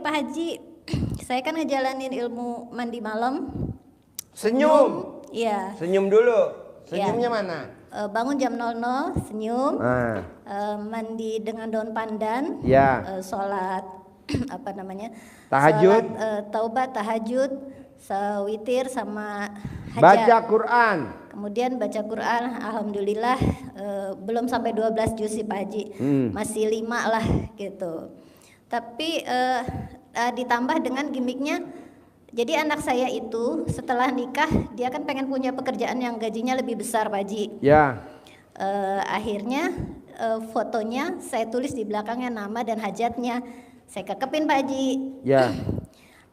Pak Haji, saya kan ngejalanin ilmu mandi malam. Senyum. Iya. Senyum dulu. Senyumnya mana? Bangun jam 00, senyum. Mandi dengan daun pandan. Ya. Sholat apa namanya? Tahajud. Sholat taubat, tahajud, witir sama hajat. Baca Quran. Kemudian baca Quran, alhamdulillah belum sampai 12 juz sih Pak Haji, masih 5 lah gitu. Tapi ditambah dengan gimmicknya, jadi anak saya itu setelah nikah dia kan pengen punya pekerjaan yang gajinya lebih besar Pak Haji. Ya. Akhirnya fotonya saya tulis di belakangnya nama dan hajatnya, saya kekepin Pak Haji. Ya.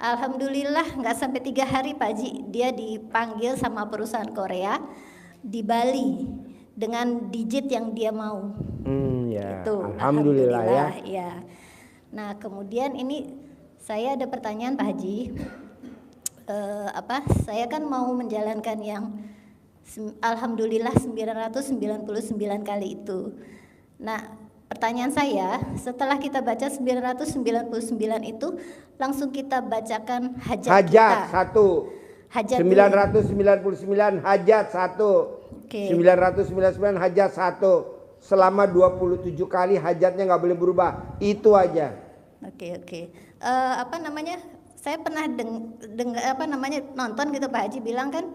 Alhamdulillah nggak sampai 3 hari Pak Haji, dia dipanggil sama perusahaan Korea di Bali dengan digit yang dia mau. Ya. Itu, Alhamdulillah ya. Nah kemudian ini saya ada pertanyaan Pak Haji, saya kan mau menjalankan yang alhamdulillah 999 kali itu. Nah pertanyaan saya, setelah kita baca 999 itu, langsung kita bacakan hajat kita. Satu. Hajat 999 hajat satu. Okay. 999 hajat satu. Selama 27 kali hajatnya nggak boleh berubah. Itu aja. Oke. Saya pernah nonton gitu Pak Haji bilang kan,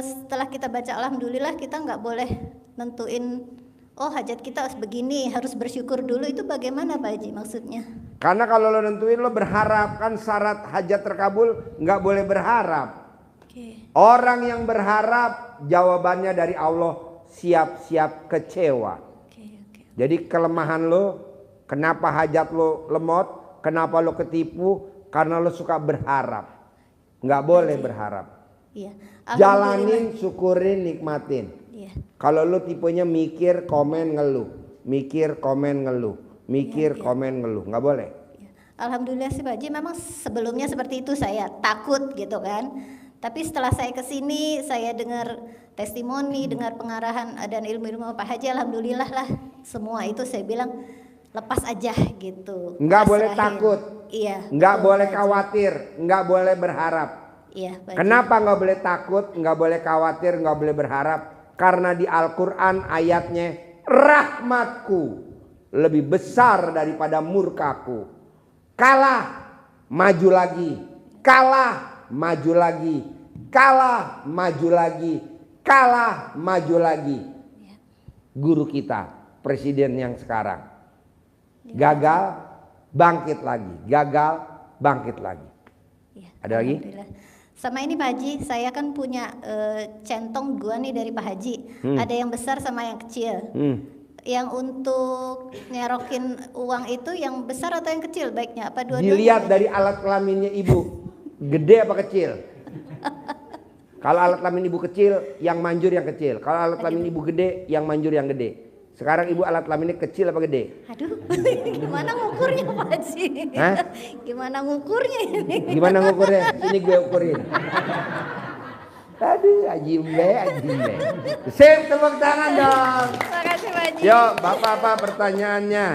setelah kita baca alhamdulillah kita nggak boleh nentuin, oh hajat kita harus begini, harus bersyukur dulu. Itu bagaimana Pak Haji maksudnya? Karena kalau lo nentuin lo berharap, kan syarat hajat terkabul nggak boleh berharap. Orang yang berharap jawabannya dari Allah, siap-siap kecewa. Jadi kelemahan lo, kenapa hajat lo lemot, kenapa lo ketipu, karena lo suka berharap. Nggak boleh berharap. Iya. Jalanin, syukurin, nikmatin. Iya. Kalau lo tipenya mikir, komen, ngeluh, mikir, komen, ngeluh, mikir, komen, ngeluh, nggak boleh. Alhamdulillah sih Pak Haji, memang sebelumnya seperti itu, saya takut gitu kan. Tapi setelah saya kesini, saya dengar testimoni, dengar pengarahan dan ilmu-ilmu Pak Haji, alhamdulillah lah semua itu saya bilang lepas aja gitu. Nggak boleh takut, iya. Nggak boleh khawatir, nggak boleh berharap. Iya. Pak Haji. Kenapa nggak boleh takut, nggak boleh khawatir, nggak boleh berharap? Karena di Al-Quran ayatnya, rahmatku lebih besar daripada murkaku. Kalah, maju lagi. Kalah, maju lagi. Kalah, maju lagi. Kalah, maju lagi. Guru kita, presiden yang sekarang. Gagal, bangkit lagi. Gagal, bangkit lagi. Ada lagi? Sama ini Pak Haji, saya kan punya centong 2 nih dari Pak Haji. Ada yang besar sama yang kecil. Yang untuk ngerokin uang itu yang besar atau yang kecil baiknya? Apa dua-duanya? Dilihat dari alat kelaminnya ibu, gede apa kecil? Kalau alat kelamin ibu kecil, yang manjur yang kecil. Kalau alat kelamin ibu gede, yang manjur yang gede. Sekarang ibu alat kelaminnya kecil apa gede? Aduh, gimana ngukurnya Pak Haji? Hah? Gimana ngukurnya ini? Gimana ngukurnya? Sini gue ukurin. Aduh, ajimbe. Sip, tepuk tangan dong. Terima kasih Pak Haji. Yuk, Bapak apa pertanyaannya?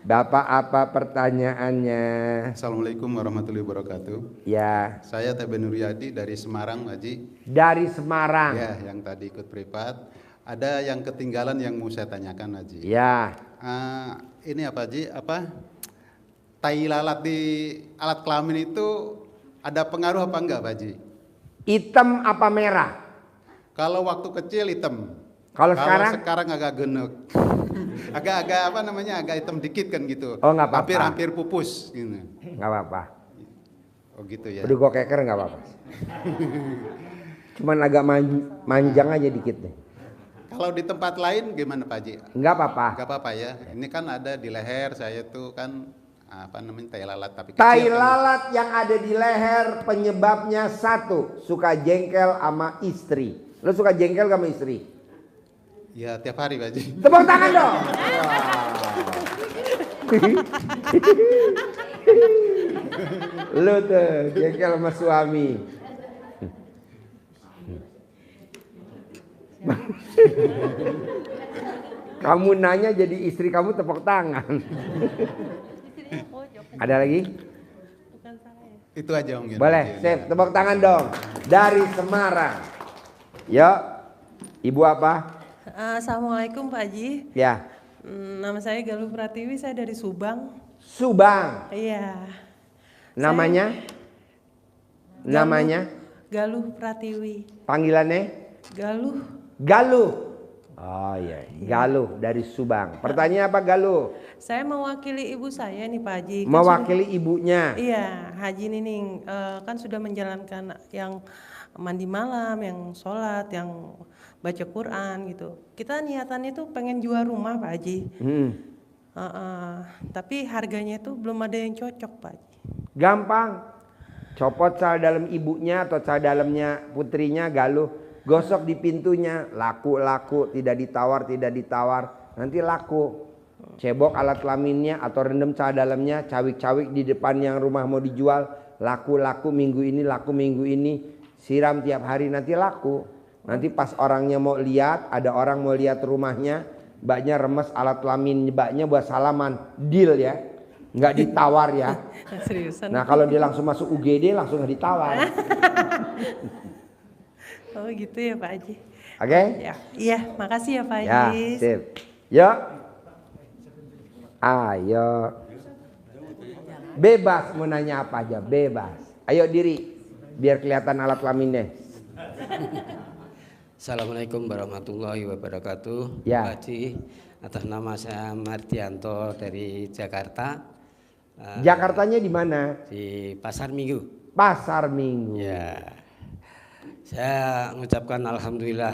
Bapak apa pertanyaannya? Assalamualaikum warahmatullahi wabarakatuh. Ya. Saya Tebe Nuryadi dari Semarang, Haji. Dari Semarang. Ya, yang tadi ikut privat. Ada yang ketinggalan yang mau saya tanyakan, Haji. Ya. Ini apa, Haji? Tai lalat di alat kelamin itu ada pengaruh apa enggak, Haji? Hitam apa merah? Kalau waktu kecil hitam. Kalau sekarang agak genuk. agak agak hitam dikit kan gitu. Oh, nggak apa-apa. Hampir pupus gitu. Nggak apa-apa. Oh gitu ya. Udah gue keker nggak apa-apa. Cuman agak manjang aja dikit deh. Kalau di tempat lain gimana Pak Haji? Nggak apa-apa. Nggak apa-apa ya. Ini kan ada di leher saya tuh kan tai lalat tapi kecil. Tai lalat yang ada di leher penyebabnya satu, suka jengkel sama istri. Lo suka jengkel sama istri? Ya tiap hari Pak Haji. Tepuk tangan dong. Lu tuh jengkel sama suami. Kamu nanya jadi istri kamu tepuk tangan. Ada lagi? Itu aja mungkin. Boleh, sip, tepuk tangan dong. Dari Semarang. Yuk, Ibu apa? Assalamualaikum Pak Haji. Ya. Nama saya Galuh Pratiwi, saya dari Subang. Subang. Iya. Namanya? Namanya? Galuh Pratiwi. Panggilannya? Galuh. Galuh. Oh iya, Galuh dari Subang. Pertanyaan apa Galuh? Saya mewakili ibu saya nih Pak Haji. Mewakili ibunya. Iya, Haji Nining kan sudah menjalankan yang mandi malam, yang sholat, yang baca Quran gitu. Kita niatannya tuh pengen jual rumah Pak Haji. Tapi harganya itu belum ada yang cocok Pak Haji. Gampang. Copot sal dalam ibunya atau sal dalamnya putrinya Galuh. Gosok di pintunya. Laku-laku. Tidak ditawar. Nanti laku. Cebok alat kelaminnya atau rendam sal dalamnya. Cawik-cawik di depan yang rumah mau dijual. Laku-laku minggu ini. Laku minggu ini. Siram tiap hari nanti laku. Nanti pas orangnya mau lihat. Ada orang mau lihat rumahnya. Mbaknya remes alat kelamin mbaknya buat salaman. Deal ya. Nggak ditawar ya. Seriusan. Nah kalau dia langsung masuk UGD langsung nggak ditawar. Oh gitu ya Pak Haji. Oke? Ya, iya, makasih ya Pak Ya, Haji. sip. Yuk. Ayo. Bebas mau nanya apa aja, bebas. Ayo diri, biar kelihatan alat kelaminnya. Assalamualaikum warahmatullahi wabarakatuh. Ya. Pak Haji, atas nama saya Mardianto dari Jakarta. Jakartanya di mana? Di Pasar Minggu. Pasar Minggu. Ya. Saya mengucapkan alhamdulillah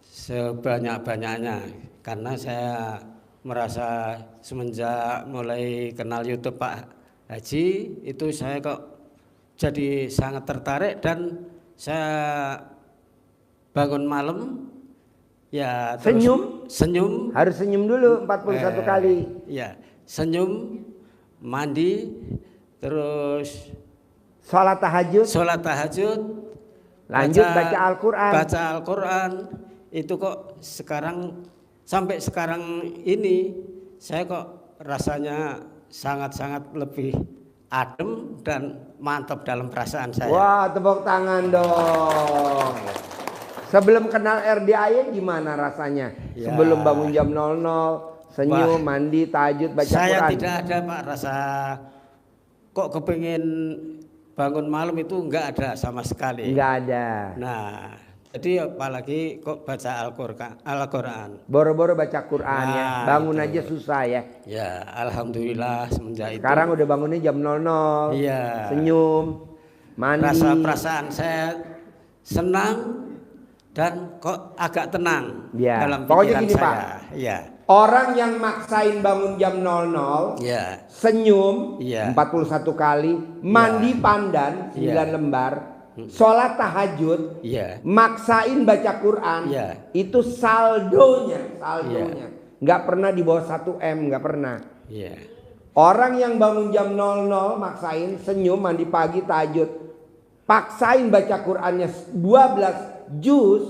sebanyak-banyaknya karena saya merasa semenjak mulai kenal YouTube Pak Haji itu saya kok jadi sangat tertarik dan saya bangun malam ya terus senyum Harus senyum dulu 41 kali. ya senyum mandi terus Sholat tahajud lanjut baca Al-Quran itu kok sekarang sampai sekarang ini saya kok rasanya sangat-sangat lebih adem dan mantap dalam perasaan saya. Wah, tepuk tangan dong. Sebelum kenal RDAY gimana rasanya? Ya. Sebelum bangun jam 00, senyum, mandi, tahajud, baca saya Quran. tidak ada Pak rasa kok kepengen bangun malam itu enggak ada sama sekali. Enggak ada. Nah, jadi apalagi kok baca Al-Quran. Boro-boro baca Quran ya. Nah, Bangun itu. aja susah ya. Ya, alhamdulillah semenjak Sekarang itu. udah bangunnya jam 00. Iya. Senyum, mandi. Perasaan saya senang dan kok agak tenang Ya. dalam Pokoknya pikiran gini, saya. Pak. Iya. Orang yang maksain bangun jam 00, Iya. senyum Iya. 41 kali, mandi pandan 9 Iya. lembar, sholat tahajud, Iya. maksain baca Quran, Iya. itu saldonya. Nggak pernah di bawah 1 M, nggak pernah. Iya. Orang yang bangun jam 00 maksain senyum, mandi pagi, tahajud, paksain baca Qurannya 12 juz,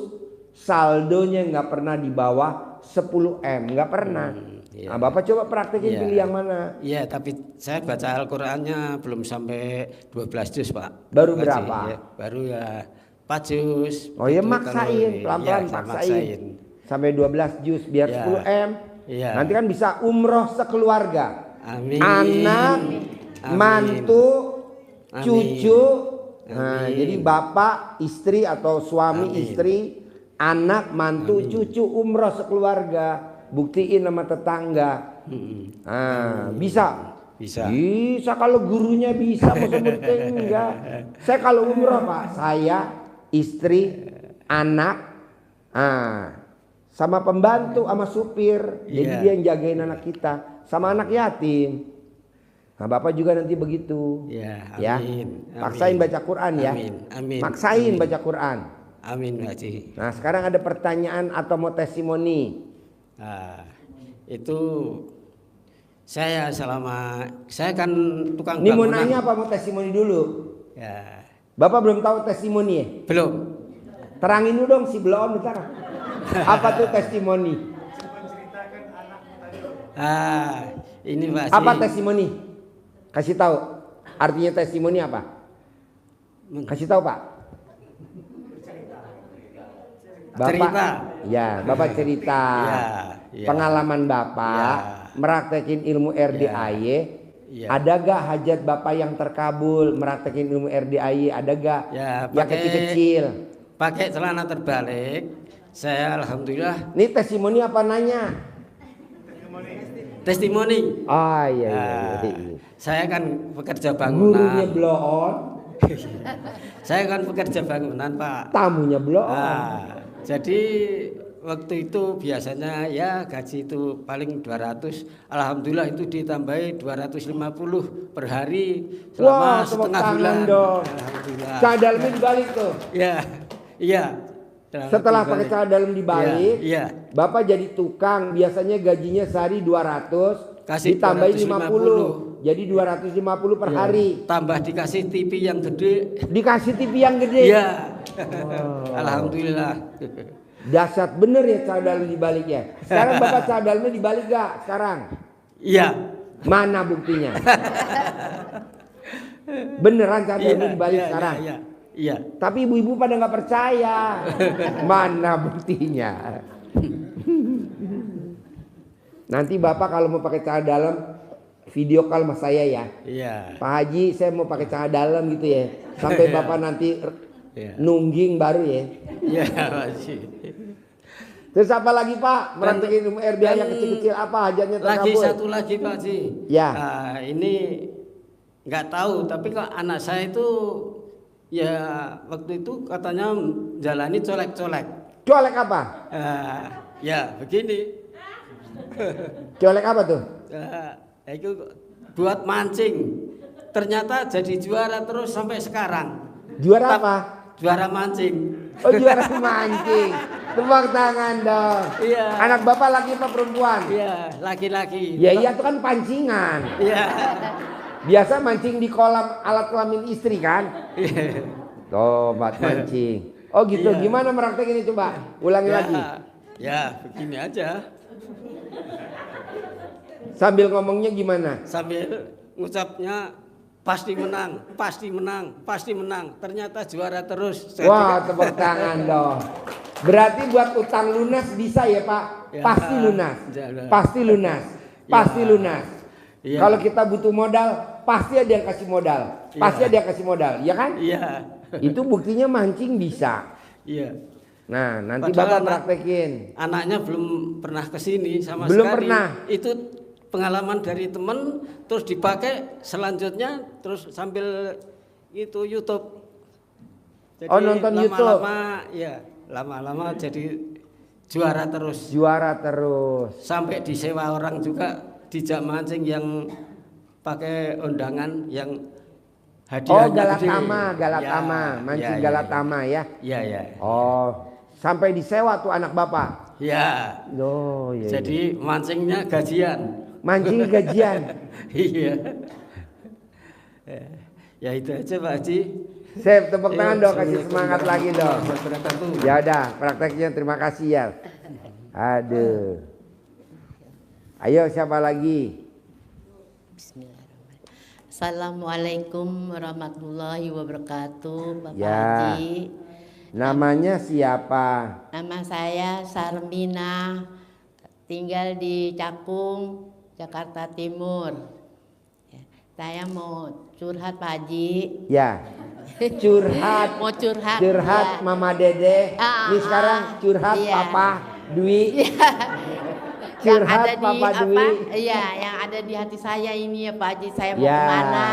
saldonya nggak pernah di bawah 10 M, nggak pernah. Iya. Nah, Bapak coba praktekin Iya. pilih yang mana? Iya, tapi saya baca Al-Qur'annya belum sampai 12 juz, Pak. Baru Pak Haji. berapa? Ya, baru ya 4 juz. Oh ya Itu maksain, kalau- pelan-pelan iya, saya paksain. Sampai 12 juz biar Iya. 10 M. Iya. Nanti kan bisa umroh sekeluarga. Amin. Anak, Amin. mantu, Amin. cucu. Nah, Amin. jadi bapak, istri atau suami, Amin. istri, anak, mantu, cucu umroh sekeluarga. Buktiin sama tetangga. Nah, bisa. Bisa. Bisa kalau gurunya bisa, masa muridnya enggak. Saya kalau umroh Pak, saya, istri, anak, sama pembantu, sama supir. Jadi Iya. dia yang jagain anak kita, sama anak yatim. Nah, Bapak juga nanti begitu. Ya, Ya, amin. paksain Amin. baca Quran ya. Amin. Amin. Maksain Amin. baca Quran. Amin, Pak Haji. Nah, sekarang ada pertanyaan atau mau testimoni. Nah, itu saya kan tukang Ini mau bangunan. nanya apa mau testimoni dulu? Ya, Bapak belum tahu testimoni ya? belum. Terangin dulu dong si belum ntar. Apa tuh testimoni? Ini Pak Haji. Apa testimoni? Kasih tahu. Artinya testimoni apa? Kasih tahu Pak. Bapak, Cerita. Ya, Bapak cerita Ya. pengalaman Bapak meraktekin ilmu RDAY. Ya. Ada gak hajat Bapak yang terkabul meraktekin ilmu RDAY? Ada gak? Ya, Yang kecil-kecil. Pakai celana terbalik. Saya alhamdulillah Ini testimoni apa nanya? testimoni. Ah iya. Saya kan pekerja Gurunya bangunan. blow on, Saya kan pekerja bangunan, Pak. tamunya blow on. Jadi waktu itu biasanya ya gaji itu paling 200. Alhamdulillah itu ditambahi 250 per hari selama Wah, tepuk setengah tangan bulan. dong. Alhamdulillah. Cara dalamnya dibalik tuh. Ya, iya. Setelah pakai cara dalam dibalik, Iya. Bapak jadi tukang, biasanya gajinya sehari 200, Kasih ditambahin 250. 50. Jadi 250 per Iya. hari. Tambah dikasih TV yang gede. Dikasih TV yang gede. Iya. Alhamdulillah. Dahsyat bener ya cara dalam dibaliknya. Sekarang Bapak cara dalamnya dibalik gak sekarang? Iya. Mana buktinya? Beneran cara dalamnya dibalik sekarang? Iya. Tapi ibu-ibu pada nggak percaya. Mana buktinya? Nanti Bapak kalau mau pakai cara dalam, video call sama saya ya. Iya. Pak Haji, saya mau pakai cara dalam gitu ya. Sampai Bapak nanti nungging baru ya. Iya, masih. Terus apa lagi Pak? Meraktekin ilmu RDA yang kecil-kecil apa hajatnya terkabul? Lagi satu lagi Pak Haji. Ya. Ini nggak tahu, tapi kok anak saya itu ya waktu itu katanya jalani colek-colek. Colek apa? Ya begini. Colek apa tuh? Itu buat mancing. Ternyata jadi juara terus sampai sekarang. Juara apa? Juara mancing. Oh juara mancing. Tepuk tangan dong. Iya. Anak Bapak laki apa perempuan? Iya, laki-laki. Ya iya itu kan pancingan. Iya. Biasa mancing di kolam alat kelamin istri kan? Iya. Tobat mancing. Oh gitu. Iya. Gimana meraktek ini coba? Ulangi lagi. Ya, begini aja. Sambil ngomongnya gimana? Sambil ngucapnya pasti menang, pasti menang, pasti menang. Ternyata juara terus. Wah, tepuk tangan dong. Berarti buat utang lunas bisa ya Pak? Ya. Pasti lunas. Ya. Pasti lunas. Ya. Pasti lunas. Ya. Kalau kita butuh modal, pasti ada yang kasih modal. Pasti ada yang kasih modal, ya kan? Iya. Itu buktinya mancing bisa. Iya. Nah, nanti Padahal Bapak praktekin. Anaknya belum pernah ke sini sama Belum sekali. pernah. Itu pengalaman dari temen, terus dipakai selanjutnya, terus sambil itu YouTube. Jadi Oh, nonton YouTube. Lama-lama jadi juara terus. Juara terus. Sampai disewa orang juga dijak mancing yang pakai undangan yang Oh, hadiahnya gede. Galatama, mancing Galatama ya. Iya, iya. Oh, sampai disewa tuh anak Bapak. Ya. Oh, iya. Jadi mancingnya gajian. Mancing gajian. Iya. Ya itu aja Pak Haji. Sip, tepuk tangan dong, kasih semangat lagi dong. Wabarakatuh. Ya udah, prakteknya terima kasih ya. Aduh. Ayo siapa lagi? Bismillahirrahmanirrahim. Assalamualaikum warahmatullahi wabarakatuh, Bapak Ya. Haji. Namanya siapa? Nama saya Sarmina, tinggal di Cakung, Jakarta Timur. Ya, saya mau curhat Pak Haji. Ya. Curhat. Mau curhat. Curhat ya. Mama Dede. Ini sekarang curhat Iya. Papa Dwi. Yang Curhat ada di Papa Dwi. Iya, yang ada di hati saya ini ya Pak Haji. Saya mau Ya. kemana?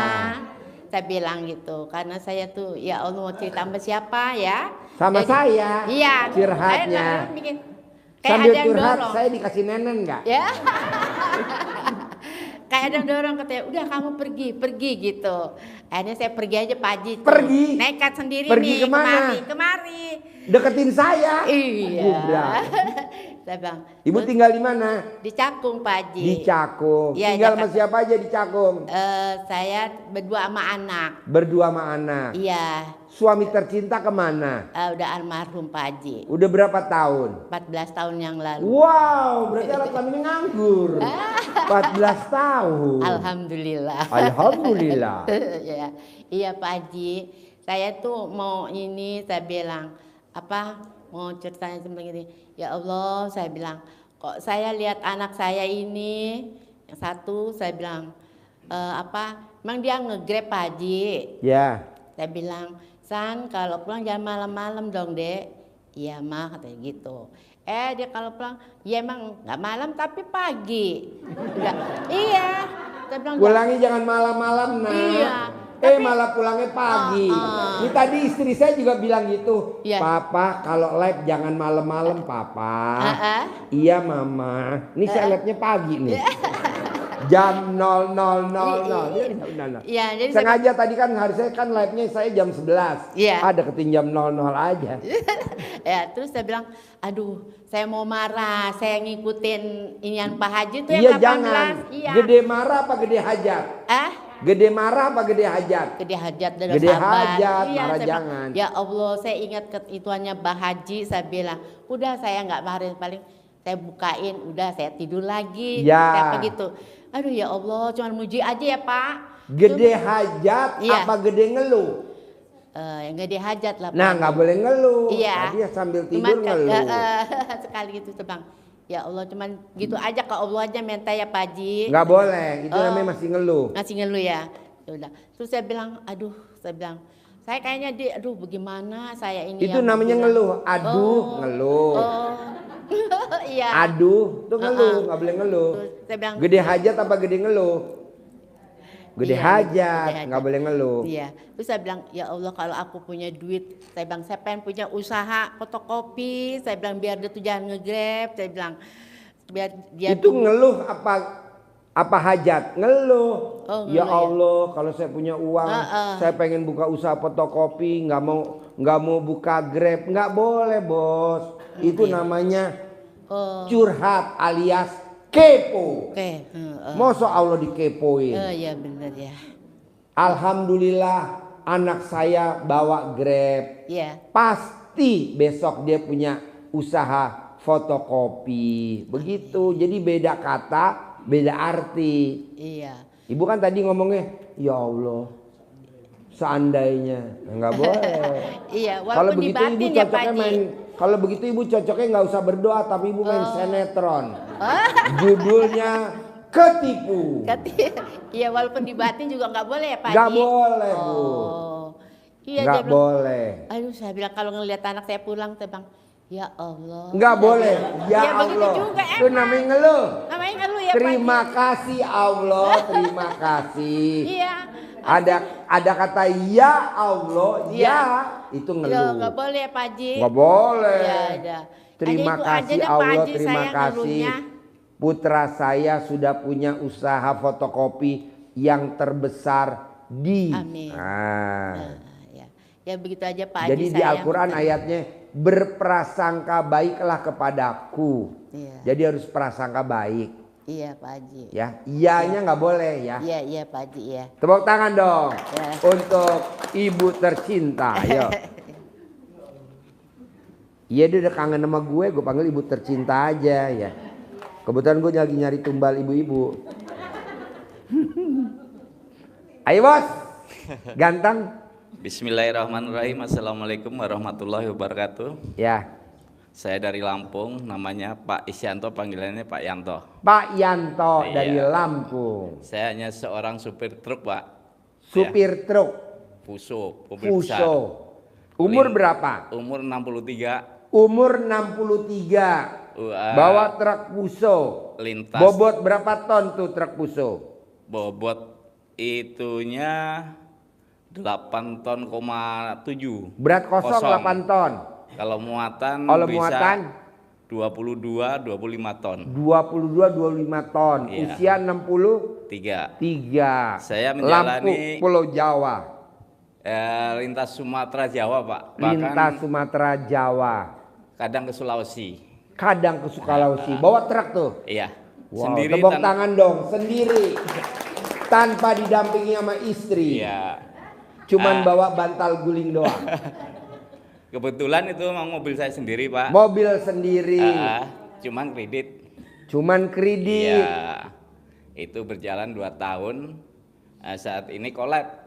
Saya bilang gitu, karena saya tuh ya Allah mau cerita sama siapa ya? Sama Jadi- saya. Iya. Curhatnya. Saya bikin kayak Sambil ada yang curhat dorong. saya dikasih nenen nggak? Ya. Kayak ada yang dorong katanya, udah kamu pergi gitu. Akhirnya saya pergi aja Pak Haji. tuh. Pergi? Nekat sendiri Pergi nih kemana? kemari. Deketin saya. Iya. Gubrak. Saya bilang, Ibu "Terus tinggal di mana? di Cakung Pak Haji. Di Cakung. Iya, Tinggal sama Jakarta. siapa aja di Cakung? Saya berdua sama anak. Berdua sama anak. Iya. suami tercinta kemana? Udah almarhum Pak Haji. Udah berapa tahun? 14 tahun yang lalu. Wow, berarti alat kelaminnya nganggur. 14 tahun. Alhamdulillah. Alhamdulillah. Ya, iya Pak Haji. Saya tuh mau ini, saya bilang mau ceritanya seperti ini. Ya Allah, saya bilang, kok saya lihat anak saya ini yang satu, saya bilang emang dia nge-grab Pak Haji. Ya. Saya bilang, San kalau pulang jangan malam-malam dong Dek. Iya mah katanya gitu. Dia kalau pulang, ya emang nggak malam tapi pagi. Iya. Saya bilang, Pulangnya jangan malam-malam, Nak. Iya. Malah pulangnya pagi. Ini tadi istri saya juga bilang gitu. Iya. Papa kalau live jangan malam-malam, Papa. Iya, Mama. Ini saya live-nya pagi nih. Jam 00.00. Iya, jadi sengaja tadi kan harusnya kan live-nya saya jam 11. Iya. Ada keting jam 00 aja. Ya, terus saya bilang, aduh, saya mau marah, saya ngikutin inian Pak Haji tuh Iya, yang 18. jangan. Iya. Gede marah apa gede hajat? Gede marah apa gede hajat? Gede hajat dan Gede sabar. hajat, Iya, marah saya jangan. bilang, ya Allah, saya ingat ituannya Pak Haji, saya bilang, udah saya nggak marah, paling saya bukain, udah saya tidur lagi. Ya. Kayak begitu. Aduh ya Allah, cuma muji aja ya Pak. Gede hajat Iya. apa gede ngeluh? Yang gede hajat lah Pak. Nah, nggak boleh ngeluh. Iya. Tadi ya sambil Cuman tidur ngeluh. sekali gitu tuh Bang. Ya Allah, cuman gitu aja ke Allah aja minta ya Pak Haji. Nggak boleh, itu namanya masih ngeluh. Ngasih ngeluh ya. Ya udah. Terus saya bilang, saya kayaknya aduh bagaimana saya ini. Itu yang namanya bilang, ngeluh. Aduh, ngeluh. Iya. Aduh, itu ngeluh, nggak boleh ngeluh. Terus saya bilang, Gede hajat apa gede ngeluh? Gede Iya, hajat, gede nggak boleh ngeluh. Iya. Terus saya bilang, ya Allah kalau aku punya duit, saya bilang saya pengen punya usaha fotokopi. Saya bilang biar dia tuh jangan nge-grab. Saya bilang biar dia Itu ngeluh apa hajat? Ngeluh. Oh, Ya ngeluh ya. Allah, kalau saya punya uang, saya pengen buka usaha fotokopi, nggak mau buka Grab, nggak boleh bos. Itu namanya curhat alias kepo. Oke. Masa Allah dikepoin? Iya benar ya. Alhamdulillah anak saya bawa Grab. Iya. Pasti besok dia punya usaha fotokopi. Begitu. Jadi beda kata, beda arti. Iya. Ibu kan tadi ngomongnya, ya Allah, seandainya nggak boleh. Iya, Kalau walaupun begitu ibu dibatin ya Pak cocoknya Haji. main. Kalau begitu ibu cocoknya nggak usah berdoa, tapi ibu main sinetron. Judulnya Ketipu. Iya, walaupun dibatin juga nggak boleh ya Pak Haji. Nggak boleh bu. Iya, Nggak dia bilang, boleh. aduh saya bilang kalau ngelihat anak saya pulang, saya bilang, ya Allah. Nggak boleh. Ya Ya, begitu Allah. juga, Itu namanya ngeluh. Namanya ngeluh ya Pak Terima Haji. kasih Allah, terima kasih. Iya. Ada kata ya Allah, Iya. ya itu Ya, ngeluh. nggak boleh ya Pak Haji. Nggak boleh. Ya, ada. Terima Ada itu kasih aja deh, Pak Allah, Haji, terima saya kasih. ngeluhnya. Putra saya sudah punya usaha fotokopi yang terbesar di. Amin. Ah. Ya begitu aja Pak Haji. Jadi di Al-Quran ayatnya berprasangka baiklah kepadaku. Iya. Jadi harus prasangka baik. Iya Pak Haji. Ya, iyanya nggak boleh ya. Iya Pak Haji ya. Tepuk tangan dong Ya. untuk ibu tercinta. Ayo. Iya dia udah kangen sama gue panggil ibu tercinta aja ya. Kebetulan gue lagi nyari tumbal ibu-ibu. Ayo bos, ganteng. Bismillahirrahmanirrahim. Assalamualaikum warahmatullahi wabarakatuh. Ya, Saya dari Lampung, namanya Pak Isyanto, panggilannya Pak Yanto. Pak Yanto Iya. dari Lampung. Saya hanya seorang supir truk, Pak. Supir truk, Puso, mobil besar. Fuso. Umur berapa? Umur 63. Umur 63. Bawa truk Fuso. Lintas. Bobot berapa ton tuh truk Fuso? Bobot itunya 8 ton, 7. Berat kosong 8 ton. Kalau muatan Kalau bisa muatan 22-25 ton. 22-25 ton. Iya. Usia 63. 3. Saya menjalani Lampung, Pulau Jawa. Lintas Sumatera Jawa, Pak. Lintas Sumatera Jawa. Kadang ke Sulawesi. Kadang ke Sulawesi. Bawa truk tuh. Iya. Wow, Sendiri tepuk tangan dong, sendiri. Tanpa didampingi sama istri. Iya. cuman bawa bantal guling doang? Kebetulan itu memang mobil saya sendiri, Pak. Mobil sendiri. Cuman kredit. Cuman kredit. Iya. Itu berjalan 2 tahun. Saat ini kolab.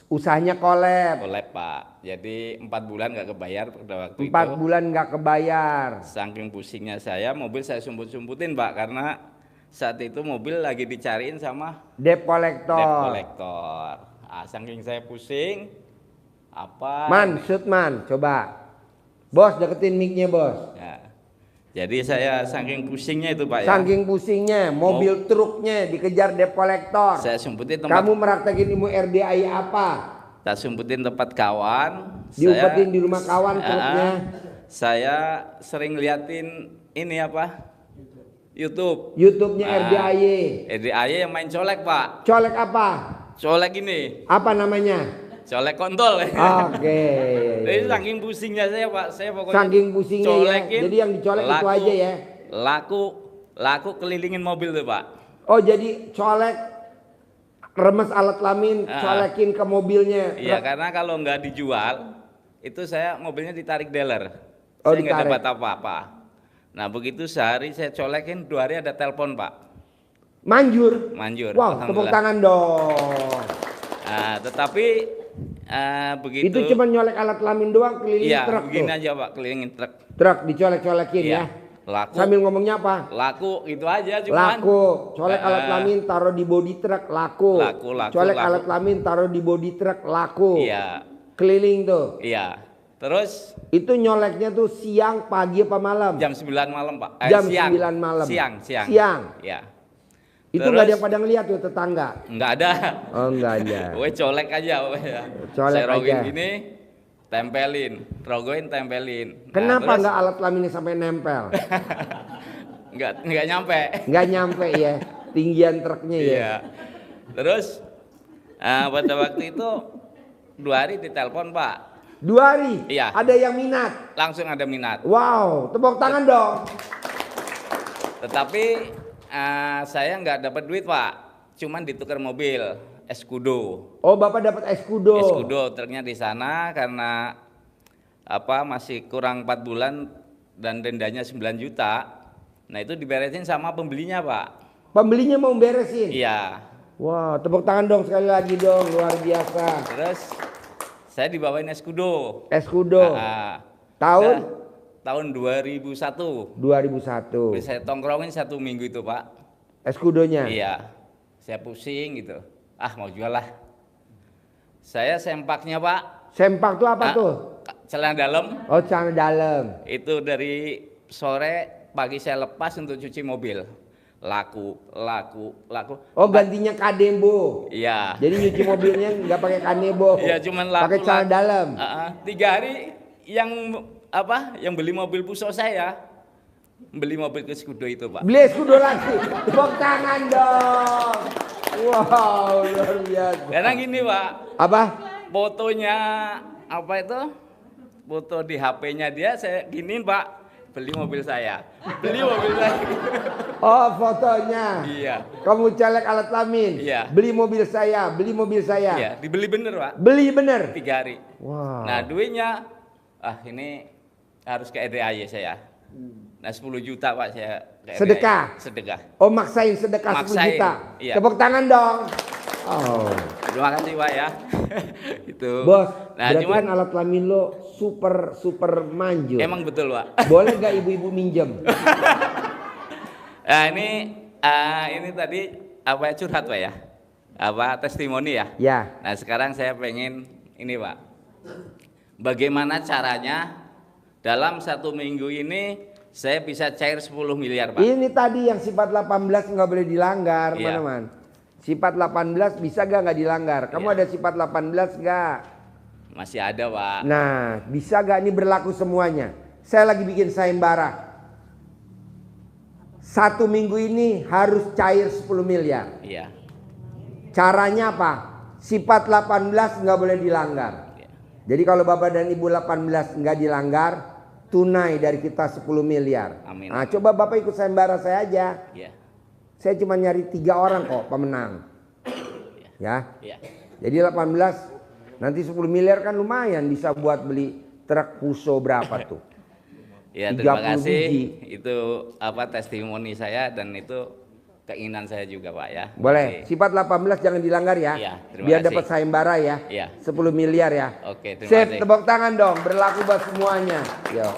Usahanya kolab. Kolab, Pak. Jadi 4 bulan nggak kebayar pada waktu 4 itu. bulan nggak kebayar. Saking pusingnya saya, mobil saya sumput-sumputin, Pak, karena saat itu mobil lagi dicariin sama Debt collector. debt collector. Saking saya pusing, Shoot man, coba. Bos, deketin mic-nya, Bos. Ya. Jadi saya saking pusingnya itu, Pak, ya. Saking pusingnya, mobil truknya dikejar debt collector. Saya sumputin tempat. Kamu meraktekin ilmu RDI apa? Saya sumputin tempat kawan. Diumpetin di rumah kawan truknya. Saya sering liatin ini apa? YouTube. YouTube-nya RDI. RDI yang main colek, Pak. Colek apa? Colek ini. Apa namanya? Colek kontol. Oke. Jadi saking pusingnya saya, Pak. Saya pokoknya Saking pusingnya ya. colekin, Jadi yang dicolek itu aja ya. Laku kelilingin mobil tuh, Pak. Oh, jadi colek remes alat kelamin, colekin ke mobilnya. Iya, karena kalau nggak dijual, itu saya mobilnya ditarik dealer. Oh, Saya nggak ditarik. dapat apa-apa. Nah, begitu sehari saya colekin, 2 hari ada telepon, Pak. Manjur. Manjur. Wow, tepuk Alhamdulillah. tangan dong. Tetapi begitu. Itu cuma nyolek alat kelamin doang keliling Iya, truk begini tuh. aja, Pak, kelilingin truk. Truk dicolek-colekin Iya. ya. Laku. Sambil ngomongnya apa? Laku itu aja cuman. Laku. Colek alat kelamin taruh di bodi truk, laku. Laku. Colek laku. alat kelamin taruh di bodi truk, laku. Iya. Keliling tuh. Iya. Terus Itu nyoleknya tuh siang, pagi apa malam? jam 9 malam, Pak. Jam Siang. 9 malam. Siang. Siang. Iya. Itu Terus- nggak ada yang pada ngeliat tuh tetangga. Enggak ada. Oh, enggak ada. Gue colek aja, ya. Colek saya rogin aja. gini, tempelin, rogoin, tempelin. Nah, Kenapa terus nggak alat kelaminnya sampai nempel? nggak nyampe. Nggak nyampe ya, tinggian truknya ya. Iya. Terus pada waktu itu 2 hari ditelepon, Pak. 2 hari. Iya. Ada yang minat. Langsung ada minat. Wow, tepuk tangan dong. Tetapi saya nggak dapat duit, Pak. Cuman ditukar mobil, Escudo. Oh, Bapak dapat eskudo. Escudo truknya di sana karena masih kurang 4 bulan dan dendanya 9 juta. Nah, itu diberesin sama pembelinya, Pak. Pembelinya mau beresin. Iya. Wah, tepuk tangan dong sekali lagi dong, luar biasa. Terus saya dibawain Escudo. Eskudo. Tahun Tahun 2001. 2001. Saya tongkrongin 1 minggu itu, Pak. Eskudonya. Iya. Saya pusing gitu. Mau jual lah. Saya sempaknya, Pak. Sempak tuh apa tuh? Celana dalam. Oh, celana dalam. Itu dari sore, pagi saya lepas untuk cuci mobil. Laku. Oh, gantinya kadembo. Iya. Jadi nyuci mobilnya nggak pakai kanebo. Iya, cuman laku. Pakai celana dalam. 3 hari yang beli mobil Puso saya beli mobil ke Escudo itu, Pak. Beli eskudo lagi. Tepuk tangan dong. Wow, luar biasa. Karena gini, Pak. Apa? Fotonya foto di HP-nya dia saya giniin, Pak. Beli mobil saya. Oh, fotonya. Iya. Kamu celek alat kelamin. Iya. Beli mobil saya. Iya, dibeli bener, Pak. Beli bener. 3 hari. Wow. Nah, duitnya ini harus ke EDAY saya. Nah, 10 juta, Pak, saya ke EDAY. Sedekah. Oh, maksain sedekah 10 Maksain, juta. iya. Tepuk tangan dong. Oh. Terima kasih, Pak, ya. Itu. Bos, Nah, berarti cuman kan alat kelamin lo super manjur. emang betul, Pak. Boleh gak ibu-ibu minjem? Nah, ini tadi curhat, Pak, ya. Testimoni ya. Ya. Nah, sekarang saya pengen ini, Pak. Bagaimana caranya dalam 1 minggu ini saya bisa cair 10 miliar, Pak? Ini tadi yang sifat 18 nggak boleh dilanggar, Iya. teman-teman. Sifat 18 bisa nggak dilanggar? Kamu Iya. ada sifat 18 nggak? Masih ada, Pak. Nah, bisa nggak ini berlaku semuanya? Saya lagi bikin sayembara. 1 minggu ini harus cair 10 miliar. Iya. Caranya apa? Sifat 18 nggak boleh dilanggar. Iya. Jadi kalau Bapak dan Ibu 18 nggak dilanggar, tunai dari kita 10 miliar. Amin. Nah, coba Bapak ikut sayembara saya aja. Iya. Saya cuma nyari 3 orang kok pemenang. Ya. Iya. Jadi 18 Nanti 10 miliar kan lumayan bisa buat beli truk Fuso berapa tuh? Ya, terima 30 kasih. biji. Itu apa testimoni saya dan itu keinginan saya juga, Pak ya. Boleh. Oke. Sifat 18 jangan dilanggar ya. Iya, terima Biar kasih. dapat sayembara ya. Iya. 10 miliar ya. Oke, terima Sip, kasih. tepuk tangan dong. Berlaku buat semuanya. Yo.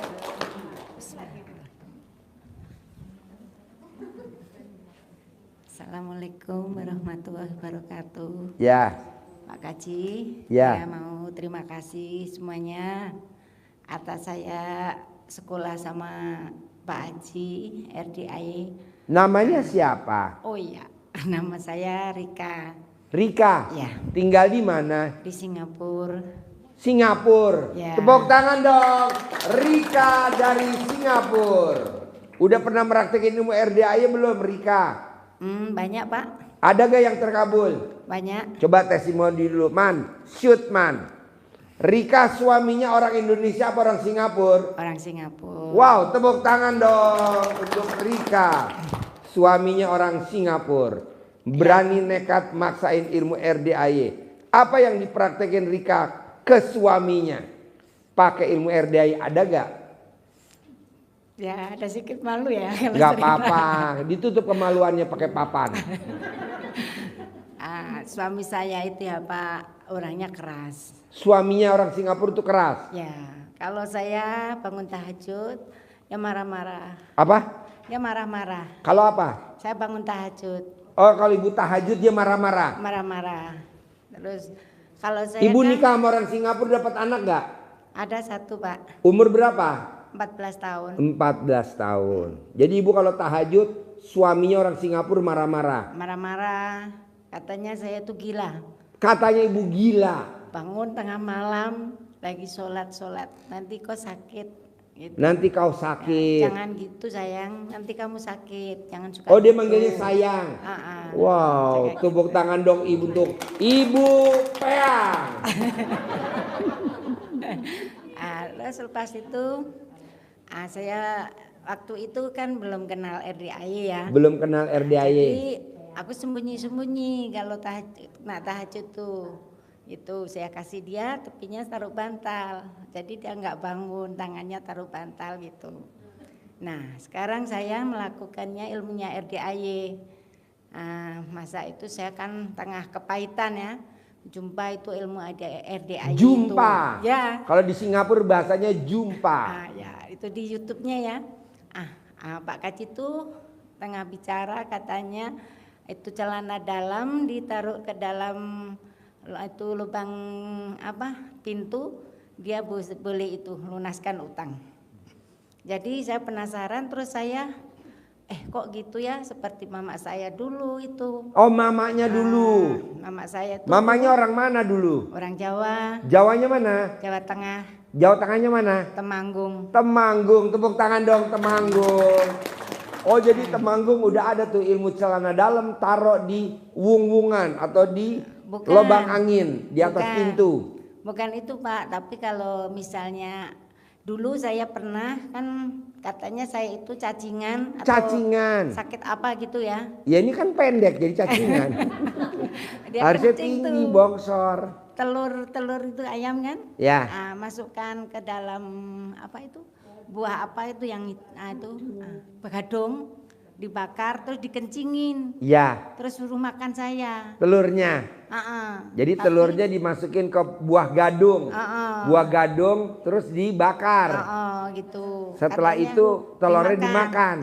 Assalamualaikum warahmatullahi wabarakatuh. Ya. Pak Kaji, Ya. saya mau terima kasih semuanya atas saya sekolah sama Pak Haji RDI. Namanya siapa? Oh iya, nama saya Rika Rika. Ya. Tinggal di mana? di Singapura. Singapura. Ya. Tepuk tangan dong. Rika dari Singapura. Udah pernah meraktekin ilmu RDI belum Rika? Banyak Pak, Ada gak yang terkabul? banyak. Coba testimoni dulu. Man, shoot man. Rika suaminya orang Indonesia apa orang Singapura? Orang Singapura. Wow, tepuk tangan dong untuk Rika. Suaminya orang Singapura. Berani nekat maksain ilmu RDAY. Apa yang dipraktekin Rika ke suaminya? Pakai ilmu RDAY ada gak? Ya ada sedikit malu ya. kalau Gak cerita. apa-apa. Ditutup kemaluannya pakai papan. Suami saya itu ya Pak, orangnya keras. Suaminya orang Singapura itu keras. Ya, kalau saya bangun tahajud, ya marah-marah. Apa? Ya marah-marah. Kalau apa? Saya bangun tahajud, Oh, kalau ibu tahajud dia marah-marah. marah-marah. Terus kalau saya Ibu kan nikah sama orang Singapura dapat anak gak? ada satu Pak, Umur berapa? 14 tahun. 14 tahun. Jadi ibu kalau tahajud suaminya orang Singapura marah-marah. Marah-marah, katanya saya tuh gila. Katanya ibu gila. Bangun tengah malam, lagi sholat-sholat, nanti kok sakit. Gitu. Nanti kau sakit. Jangan gitu sayang, nanti kamu sakit. Jangan suka Oh dia gitu. manggilnya sayang. Ah. Wow, tepuk tangan dong ibu untuk Ibu Peang. Terus lepas itu saya waktu itu kan belum kenal RDAY ya. Belum kenal RDAY. Jadi aku sembunyi-sembunyi kalau nak tahajud tuh. Itu saya kasih dia tepinya taruh bantal. Jadi dia nggak bangun, tangannya taruh bantal gitu. Nah, sekarang saya melakukannya ilmunya RDAY. Masa itu saya kan tengah kepahitan ya. Jumpa itu ilmu RDAY Jumpa. itu. Ya. Kalau di Singapura bahasanya jumpa. Ya, itu di YouTube-nya ya. Pak Kaci itu tengah bicara katanya itu celana dalam ditaruh ke dalam itu lubang pintu, dia boleh itu lunaskan utang. Jadi saya penasaran, terus saya kok gitu ya, seperti mama saya dulu itu. Oh mamanya dulu. Mama saya tuh Mamanya orang mana dulu? orang Jawa, Jawanya mana? Jawa Tengah, Jawa Tengahnya mana? Temanggung. Temanggung, tepuk tangan dong Temanggung. Oh jadi Temanggung udah ada tuh ilmu celana dalam taruh di wung-wungan atau di Bukan. lubang angin di atas Bukan. pintu. Bukan itu Pak, tapi kalau misalnya dulu saya pernah kan katanya saya itu cacingan atau Cacingan. sakit apa gitu ya. Ya ini kan pendek jadi cacingan. Dia Harusnya kencing tinggi tuh. bongsor. Telur itu ayam kan? Ya. Masukkan ke dalam buah apa itu yang begadung, dibakar terus dikencingin. Ya. Terus suruh makan saya. Telurnya. Jadi Tapi- telurnya dimasukin ke buah gadung. Buah gadung terus dibakar. Gitu. Setelah Katanya itu telurnya dimakan.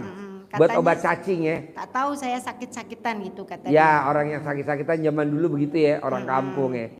Buat Katanya obat cacing ya. Tak tahu saya sakit-sakitan gitu katanya. Ya orang yang sakit-sakitan zaman dulu begitu ya orang kampung ya.